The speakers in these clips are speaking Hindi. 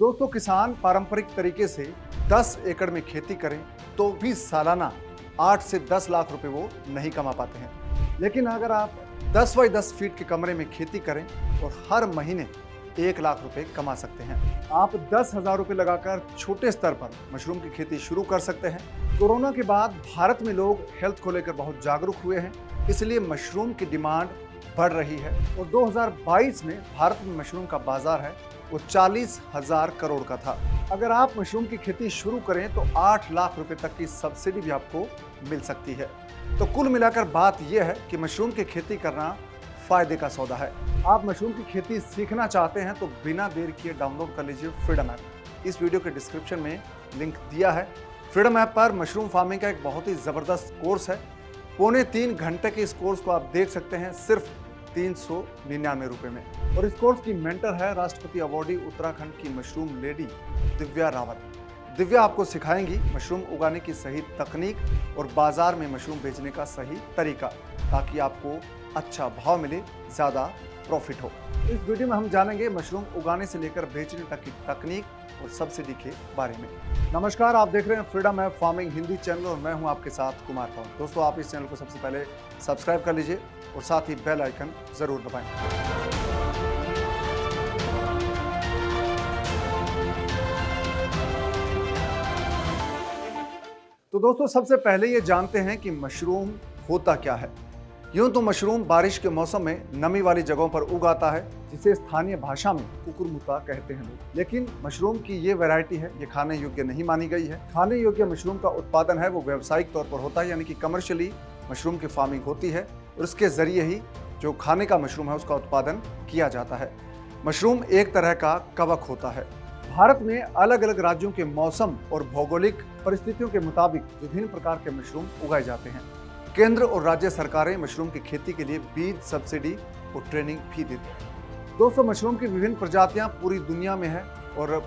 दोस्तों, किसान पारंपरिक तरीके से 10 एकड़ में खेती करें तो भी सालाना 8 से 10 लाख रुपए वो नहीं कमा पाते हैं। लेकिन अगर आप 10 बाई 10 फीट के कमरे में खेती करें और हर महीने 1 लाख रुपए कमा सकते हैं। आप 10,000 रुपए लगाकर छोटे स्तर पर मशरूम की खेती शुरू कर सकते हैं। कोरोना के बाद भारत में लोग हेल्थ को लेकर बहुत जागरूक हुए हैं, इसलिए मशरूम की डिमांड बढ़ रही है और 2022 में भारत में मशरूम का बाजार है वो 40,000 करोड़ का था। अगर आप मशरूम की खेती शुरू करें तो 8 लाख रुपए तक की सब्सिडी भी आपको मिल सकती है। तो कुल मिलाकर बात यह है कि मशरूम की खेती करना फायदे का सौदा है। आप मशरूम की खेती सीखना चाहते हैं तो बिना देर किए डाउनलोड कर लीजिए फ्रीडम ऐप। इस वीडियो के डिस्क्रिप्शन में लिंक दिया है। फ्रीडम ऐप पर मशरूम फार्मिंग का एक बहुत ही जबरदस्त कोर्स है। 2.25 घंटे के इस कोर्स को आप देख सकते हैं सिर्फ 399 रुपए में। और इस कोर्स की मेंटर है राष्ट्रपति अवार्डी उत्तराखंड की मशरूम लेडी दिव्या रावत। दिव्या आपको सिखाएंगी मशरूम उगाने की सही तकनीक और बाजार में मशरूम बेचने का सही तरीका, ताकि आपको अच्छा भाव मिले, ज़्यादा प्रॉफिट हो। इस वीडियो में हम जानेंगे मशरूम उगाने से लेकर बेचने तक की तकनीक और सब्सिडी के बारे में। नमस्कार, आप देख रहे हैं freedom app farming Hindi channel और मैं हूं आपके साथ कुमार पवन। दोस्तों, आप इस चैनल को सबसे पहले सब्सक्राइब कर लीजिए और साथ ही बेल आइकन जरूर दबाएं। तो दोस्तों, सबसे पहले ये जानते हैं कि मशरूम होता क्या है। यूं तो मशरूम बारिश के मौसम में नमी वाली जगहों पर उगाता है, जिसे स्थानीय भाषा में कुकुरमुता कहते हैं लोग। लेकिन मशरूम की ये वैरायटी है, ये खाने योग्य नहीं मानी गई है। खाने योग्य मशरूम का उत्पादन है वो व्यावसायिक तौर पर होता है, यानी कि कमर्शियली मशरूम की फार्मिंग होती है और इसके जरिए ही जो खाने का मशरूम है उसका उत्पादन किया जाता है। मशरूम एक तरह का कवक होता है। भारत में अलग अलग राज्यों के मौसम और भौगोलिक परिस्थितियों के मुताबिक विभिन्न प्रकार के मशरूम उगाए जाते हैं। केंद्र और राज्य सरकारें मशरूम की खेती के लिए बीज, सब्सिडी और ट्रेनिंग भी देती हैं। दोस्तों, मशरूम की विभिन्न प्रजातियां पूरी दुनिया में है और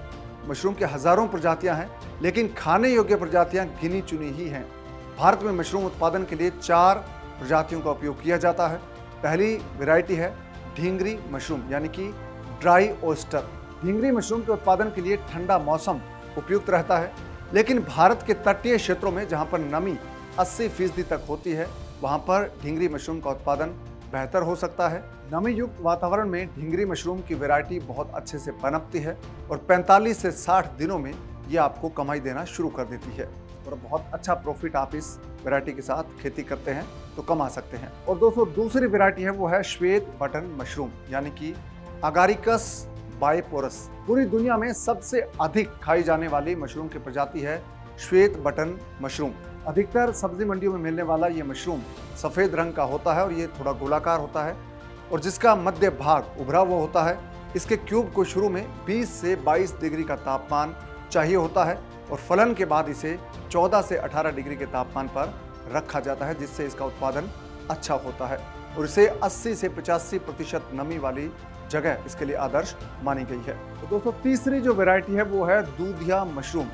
मशरूम की हजारों प्रजातियां हैं, लेकिन खाने योग्य प्रजातियां गिनी चुनी ही हैं। भारत में मशरूम उत्पादन के लिए 4 प्रजातियों का उपयोग किया जाता है। पहली वैरायटी है ढींगरी मशरूम, यानी कि ड्राई ओयस्टर। ढींगरी मशरूम के उत्पादन के लिए ठंडा मौसम उपयुक्त रहता है, लेकिन भारत के तटीय क्षेत्रों में जहां पर नमी 80% तक होती है, वहां पर ढींगरी मशरूम का उत्पादन बेहतर हो सकता है। नमी युक्त वातावरण में ढींगरी मशरूम की वैरायटी बहुत अच्छे से पनपती है और 45 से 60 दिनों में ये आपको कमाई देना शुरू कर देती है और बहुत अच्छा प्रॉफिट आप इस वैरायटी के साथ खेती करते हैं तो कमा सकते हैं। और दोस्तों, दूसरी वैरायटी है वो है श्वेत बटन मशरूम, यानी कि अगारिकस बाइपोरस। पूरी दुनिया में सबसे अधिक खाई जाने वाली मशरूम की प्रजाति है श्वेत बटन मशरूम। अधिकतर सब्जी मंडियों में मिलने वाला ये मशरूम सफ़ेद रंग का होता है और ये थोड़ा गोलाकार होता है और जिसका मध्य भाग उभरा हुआ होता है। इसके क्यूब को शुरू में 20 से 22 डिग्री का तापमान चाहिए होता है और फलन के बाद इसे 14 से 18 डिग्री के तापमान पर रखा जाता है, जिससे इसका उत्पादन अच्छा होता है और इसे 80 से 85% नमी वाली जगह इसके लिए आदर्श मानी गई है। तो दोस्तों, तीसरी जो वैरायटी है वो है दूधिया मशरूम,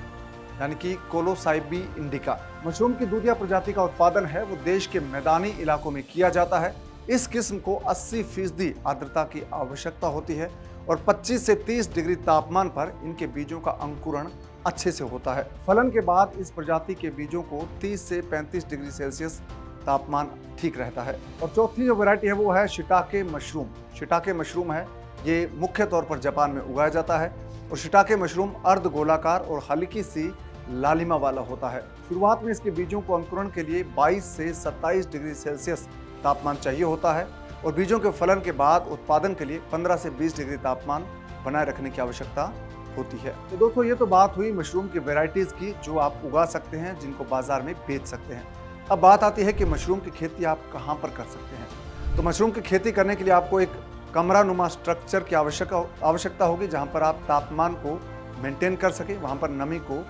यानी कि कोलोसाइबी इंडिका। मशरूम की दूधिया प्रजाति का उत्पादन है वो देश के मैदानी इलाकों में किया जाता है। इस किस्म को 80% आर्द्रता की आवश्यकता होती है और 25 से 30 डिग्री तापमान पर इनके बीजों का अंकुरण अच्छे से होता है। फलन के बाद इस प्रजाति के बीजों को 30 से 35 डिग्री सेल्सियस तापमान ठीक रहता है। और चौथी जो वैरायटी है वो है शिटाके मशरूम। शिटाके मशरूम है, ये मुख्य तौर पर जापान में उगाया जाता है और शिटाके मशरूम अर्ध गोलाकार और हल्की सी लालिमा वाला होता है। शुरुआत में इसके बीजों को अंकुरण के लिए 22 से 27 डिग्री सेल्सियस तापमान चाहिए होता है और बीजों के फलन के बाद उत्पादन के लिए 15 से 20 डिग्री तापमान बनाए रखने की आवश्यकता होती है। तो दोस्तों, ये तो बात हुई मशरूम की वैरायटीज की जो आप उगा सकते हैं, जिनको बाजार में बेच सकते हैं। अब बात आती है कि मशरूम की खेती आप कहाँ पर कर सकते हैं। तो मशरूम की खेती करने के लिए आपको एक कमरानुमा स्ट्रक्चर की आवश्यकता होगी, जहाँ पर आप तापमान को मेंटेन कर सकें, वहाँ पर नमी को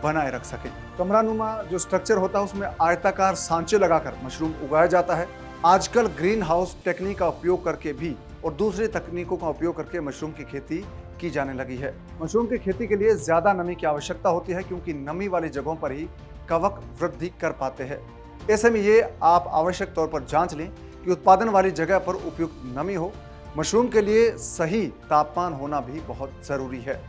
बनाए रख सकें। कमरानुमा जो स्ट्रक्चर होता है उसमें आयताकार सांचे लगाकर मशरूम उगाया जाता है। आजकल ग्रीन हाउस टेक्निक का उपयोग करके भी और दूसरी तकनीकों का उपयोग करके मशरूम की खेती की जाने लगी है। मशरूम की खेती के लिए ज्यादा नमी की आवश्यकता होती है, क्योंकि नमी वाली जगहों पर ही कवक वृद्धि कर पाते हैं। ऐसे में ये आप आवश्यक तौर पर जांच लें कि उत्पादन वाली जगह पर उपयुक्त नमी हो। मशरूम के लिए सही तापमान होना भी बहुत जरूरी है।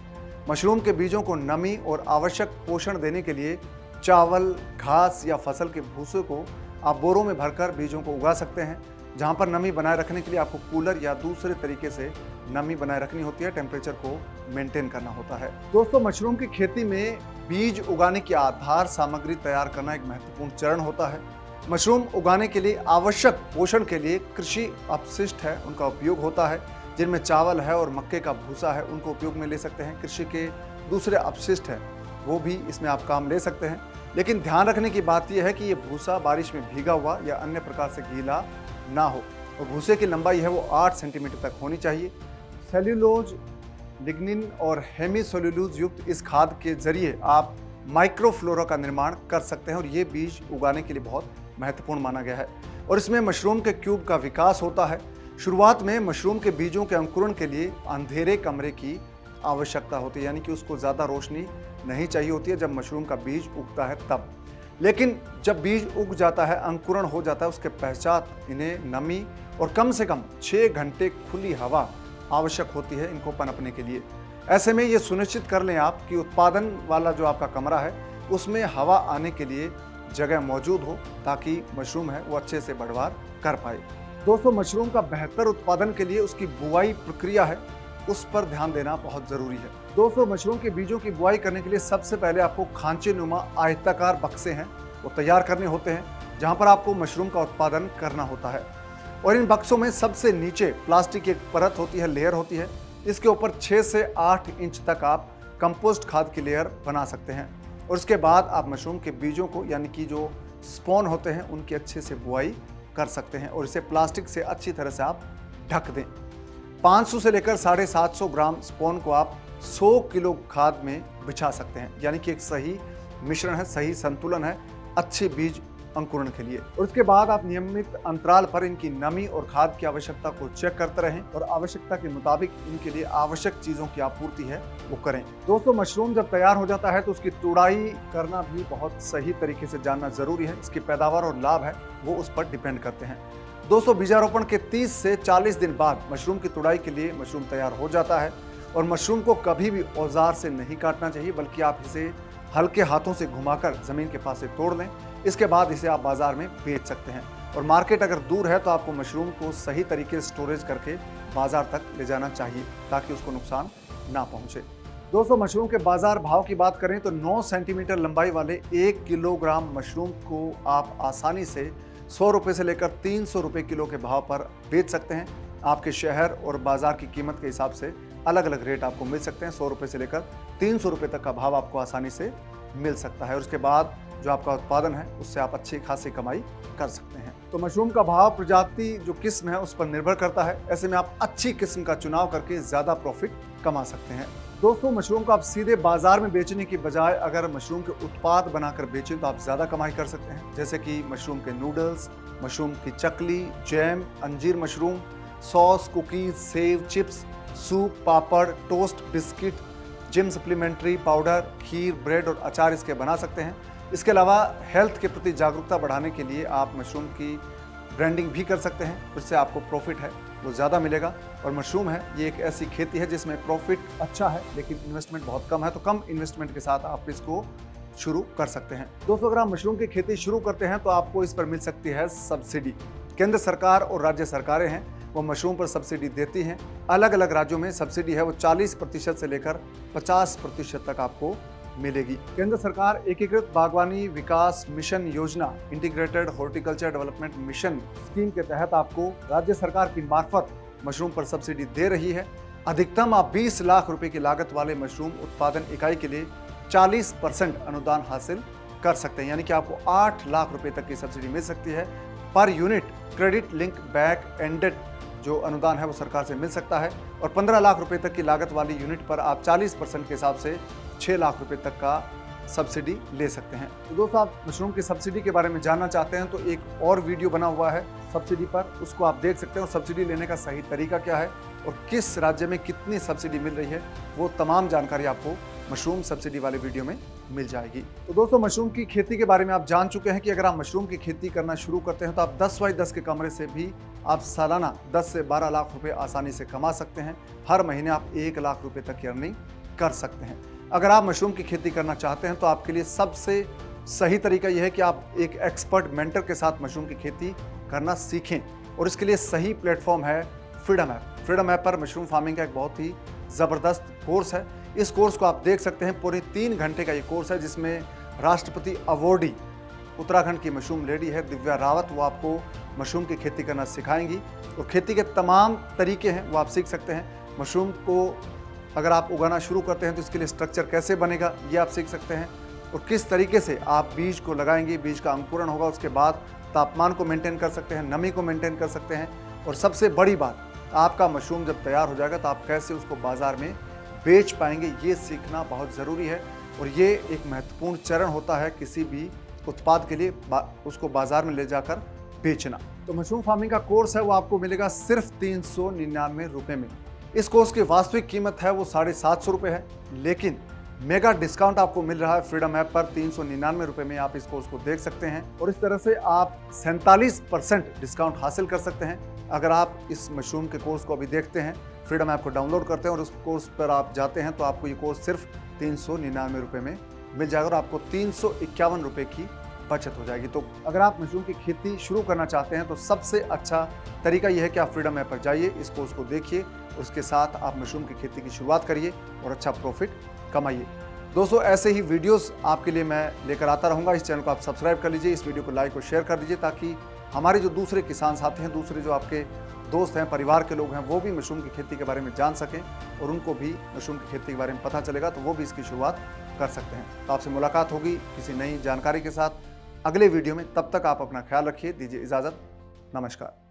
मशरूम के बीजों को नमी और आवश्यक पोषण देने के लिए चावल, घास या फसल के भूसे को आप बोरों में भरकर बीजों को उगा सकते हैं। जहां पर नमी बनाए रखने के लिए आपको कूलर या दूसरे तरीके से नमी बनाए रखनी होती है, टेम्परेचर को मेंटेन करना होता है। दोस्तों, मशरूम की खेती में बीज उगाने की आधार सामग्री तैयार करना एक महत्वपूर्ण चरण होता है। मशरूम उगाने के लिए आवश्यक पोषण के लिए कृषि अपशिष्ट है, उनका उपयोग होता है, जिनमें चावल है और मक्के का भूसा है, उनको उपयोग में ले सकते हैं। कृषि के दूसरे अपशिष्ट हैं, वो भी इसमें आप काम ले सकते हैं। लेकिन ध्यान रखने की बात यह है कि ये भूसा बारिश में भीगा हुआ या अन्य प्रकार से गीला ना हो, और भूसे की लंबाई है वो 8 सेंटीमीटर तक होनी चाहिए। सेल्यूलोज, लिग्निन और हेमीसेल्यूलोज युक्त इस खाद के जरिए आप माइक्रोफ्लोरा का निर्माण कर सकते हैं, और ये बीज उगाने के लिए बहुत महत्वपूर्ण माना गया है। और इसमें मशरूम के क्यूब का विकास होता है। शुरुआत में मशरूम के बीजों के अंकुरण के लिए अंधेरे कमरे की आवश्यकता होती है, यानी कि उसको ज़्यादा रोशनी नहीं चाहिए होती है जब मशरूम का बीज उगता है तब। लेकिन जब बीज उग जाता है, अंकुरण हो जाता है, उसके पश्चात इन्हें नमी और कम से कम 6 घंटे खुली हवा आवश्यक होती है इनको पनपने के लिए। ऐसे में ये सुनिश्चित कर लें आप कि उत्पादन वाला जो आपका कमरा है उसमें हवा आने के लिए जगह मौजूद हो, ताकि मशरूम है वो अच्छे से बढ़वार कर पाए। दोस्तों, मशरूम का बेहतर उत्पादन के लिए उसकी बुआई प्रक्रिया है, उस पर ध्यान देना बहुत जरूरी है। दोस्तों, मशरूम के बीजों की बुआई करने के लिए सबसे पहले आपको खांचे नुमा आयताकार बक्से हैं वो तैयार करने होते हैं, जहां पर आपको मशरूम का उत्पादन करना होता है। और इन बक्सों में सबसे नीचे प्लास्टिक की एक परत होती है, लेयर होती है। इसके ऊपर 6 से 8 इंच तक आप कंपोस्ट खाद की लेयर बना सकते हैं, और उसके बाद आप मशरूम के बीजों को, यानी कि जो स्पॉन होते हैं, उनकी अच्छे से बुआई कर सकते हैं, और इसे प्लास्टिक से अच्छी तरह से आप ढक दें। 500 से लेकर 750 ग्राम स्पॉन को आप 100 किलो खाद में बिछा सकते हैं, यानी कि एक सही मिश्रण है, सही संतुलन है अच्छे बीज अंकुरण के लिए। और उसके बाद आप नियमित अंतराल पर इनकी नमी और खाद की आवश्यकता को चेक करते रहें, और आवश्यकता के मुताबिक इनके लिए आवश्यक चीजों की आपूर्ति है वो करें। दोस्तों, मशरूम जब तैयार हो जाता है तो उसकी तुड़ाई करना भी बहुत सही तरीके से जानना जरूरी है। इसकी पैदावार और लाभ है वो उस पर डिपेंड करते हैं। दोस्तों, बीजारोपण के 30 से 40 दिन बाद मशरूम की तुड़ाई के लिए मशरूम तैयार हो जाता है, और मशरूम को कभी भी औजार से नहीं काटना चाहिए, बल्कि आप इसे हल्के हाथों से घुमाकर जमीन के पास से तोड़ लें। इसके बाद इसे आप बाजार में बेच सकते हैं, और मार्केट अगर दूर है तो आपको मशरूम को सही तरीके से स्टोरेज करके बाजार तक ले जाना चाहिए, ताकि उसको नुकसान ना पहुंचे। दोस्तों, मशरूम के बाजार भाव की बात करें तो 9 सेंटीमीटर लंबाई वाले 1 किलोग्राम मशरूम को आप आसानी से 100 रुपये से लेकर 300 रुपये किलो के भाव पर बेच सकते हैं। आपके शहर और बाजार की कीमत के हिसाब से अलग अलग रेट आपको मिल सकते हैं। 100 रुपये से लेकर 300 रुपये तक का भाव आपको आसानी से मिल सकता है, और उसके बाद जो आपका उत्पादन है उससे आप अच्छी खासी कमाई कर सकते हैं। तो मशरूम का भाव प्रजाति जो किस्म है उस पर निर्भर करता है। ऐसे में आप अच्छी किस्म का चुनाव करके ज़्यादा प्रॉफिट कमा सकते हैं। दोस्तों, मशरूम को आप सीधे बाजार में बेचने की बजाय अगर मशरूम के उत्पाद बनाकर बेचें तो आप ज़्यादा कमाई कर सकते हैं, जैसे कि मशरूम के नूडल्स, मशरूम की चकली, जैम, अंजीर मशरूम, सॉस, कुकीज, सेव, चिप्स, सूप, पापड़, toast, biscuit, gym supplementary powder, खीर, ब्रेड और अचार इसके बना सकते हैं। इसके अलावा हेल्थ के प्रति जागरूकता बढ़ाने के लिए आप मशरूम की ब्रांडिंग भी कर सकते हैं, उससे आपको प्रॉफिट है वो ज़्यादा मिलेगा। और मशरूम है ये एक ऐसी खेती है जिसमें प्रॉफिट अच्छा है, लेकिन इन्वेस्टमेंट बहुत कम है, तो कम इन्वेस्टमेंट के साथ आप इसको शुरू कर सकते हैं। दोस्तों, अगर आप मशरूम की खेती शुरू करते हैं तो आपको इस पर मिल सकती है सब्सिडी। केंद्र सरकार और राज्य सरकारें हैं वो मशरूम पर सब्सिडी देती हैं। अलग अलग राज्यों में सब्सिडी है वो 40% से लेकर 50% तक आपको मिलेगी। केंद्र सरकार एकीकृत बागवानी विकास मिशन योजना, integrated horticulture development mission scheme के तहत आपको राज्य सरकार की मार्फत मशरूम पर सब्सिडी दे रही है। अधिकतम आप 20 लाख रुपए की लागत वाले मशरूम उत्पादन इकाई के लिए 40% अनुदान हासिल कर सकते हैं, यानी कि आपको 8 लाख रुपए तक की सब्सिडी मिल सकती है per unit. Credit link back ended जो अनुदान है वो सरकार से मिल सकता है, और 15 लाख रुपए तक की लागत वाली यूनिट पर आप 40% के हिसाब से 6 लाख रुपए तक का सब्सिडी ले सकते हैं। तो दोस्तों, आप मशरूम की सब्सिडी के बारे में जानना चाहते हैं तो एक और वीडियो बना हुआ है सब्सिडी पर, उसको आप देख सकते हैं। और सब्सिडी लेने का सही तरीका क्या है और किस राज्य में कितनी सब्सिडी मिल रही है, वो तमाम जानकारी आपको मशरूम सब्सिडी वाले वीडियो में मिल जाएगी। तो दोस्तों, मशरूम की खेती के बारे में आप जान चुके हैं कि अगर आप मशरूम की खेती करना शुरू करते हैं तो आप 10 बाई 10 के कमरे से भी आप सालाना 10 से 12 लाख रुपए आसानी से कमा सकते हैं। हर महीने आप 1 लाख रुपए तक की अर्निंग कर सकते हैं। अगर आप मशरूम की खेती करना चाहते हैं तो आपके लिए सबसे सही तरीका यह है कि आप एक एक्सपर्ट मेंटर के साथ मशरूम की खेती करना सीखें, और इसके लिए सही प्लेटफॉर्म है फ्रीडम ऐप। फ्रीडम ऐप पर मशरूम फार्मिंग का एक बहुत ही ज़बरदस्त कोर्स है। इस कोर्स को आप देख सकते हैं, पूरे 3 घंटे का ये कोर्स है, जिसमें राष्ट्रपति अवॉर्डी उत्तराखंड की मशरूम लेडी है दिव्या रावत, वो आपको मशरूम की खेती करना सिखाएंगी, और खेती के तमाम तरीके हैं वो आप सीख सकते हैं। मशरूम को अगर आप उगाना शुरू करते हैं तो इसके लिए स्ट्रक्चर कैसे बनेगा ये आप सीख सकते हैं, और किस तरीके से आप बीज को लगाएंगे, बीज का अंकुरण होगा, उसके बाद तापमान को मेंटेन कर सकते हैं, नमी को मेंटेन कर सकते हैं, और सबसे बड़ी बात, आपका मशरूम जब तैयार हो जाएगा तो आप कैसे उसको बाज़ार में बेच पाएंगे, ये सीखना बहुत ज़रूरी है। और ये एक महत्वपूर्ण चरण होता है किसी भी उत्पाद के लिए, उसको बाज़ार में ले जाकर बेचना। तो मशरूम फार्मिंग का कोर्स है वो आपको मिलेगा सिर्फ 399 रुपये में। इस कोर्स की वास्तविक कीमत है वो 750 रुपये है, लेकिन मेगा डिस्काउंट आपको मिल रहा है फ्रीडम ऐप पर 399 रुपये में आप इस कोर्स को देख सकते हैं, और इस तरह से आप 47% डिस्काउंट हासिल कर सकते हैं अगर आप इस मशरूम के कोर्स को अभी देखते हैं, फ्रीडम ऐप को डाउनलोड करते हैं और उस कोर्स पर आप जाते हैं, तो आपको ये कोर्स सिर्फ 399 रुपये में मिल जाएगा, और आपको 351 रुपये की बचत हो जाएगी। तो अगर आप मशरूम की खेती शुरू करना चाहते हैं तो सबसे अच्छा तरीका यह है कि आप फ्रीडम ऐप पर जाइए, इस कोर्स को देखिए, उसके साथ आप मशरूम की खेती की शुरुआत करिए और अच्छा प्रॉफिट कमाइए। दोस्तों, ऐसे ही वीडियोस आपके लिए मैं लेकर आता रहूँगा। इस चैनल को आप सब्सक्राइब कर लीजिए, इस वीडियो को लाइक और शेयर कर दीजिए, ताकि हमारे जो दूसरे किसान साथी हैं, दूसरे जो आपके दोस्त हैं, परिवार के लोग हैं, वो भी मशरूम की खेती के बारे में जान सकें, और उनको भी मशरूम की खेती के बारे में पता चलेगा, तो वो भी इसकी शुरुआत कर सकते हैं। तो आपसे मुलाकात होगी किसी नई जानकारी के साथ अगले वीडियो में। तब तक आप अपना ख्याल रखिए, दीजिए इजाज़त, नमस्कार।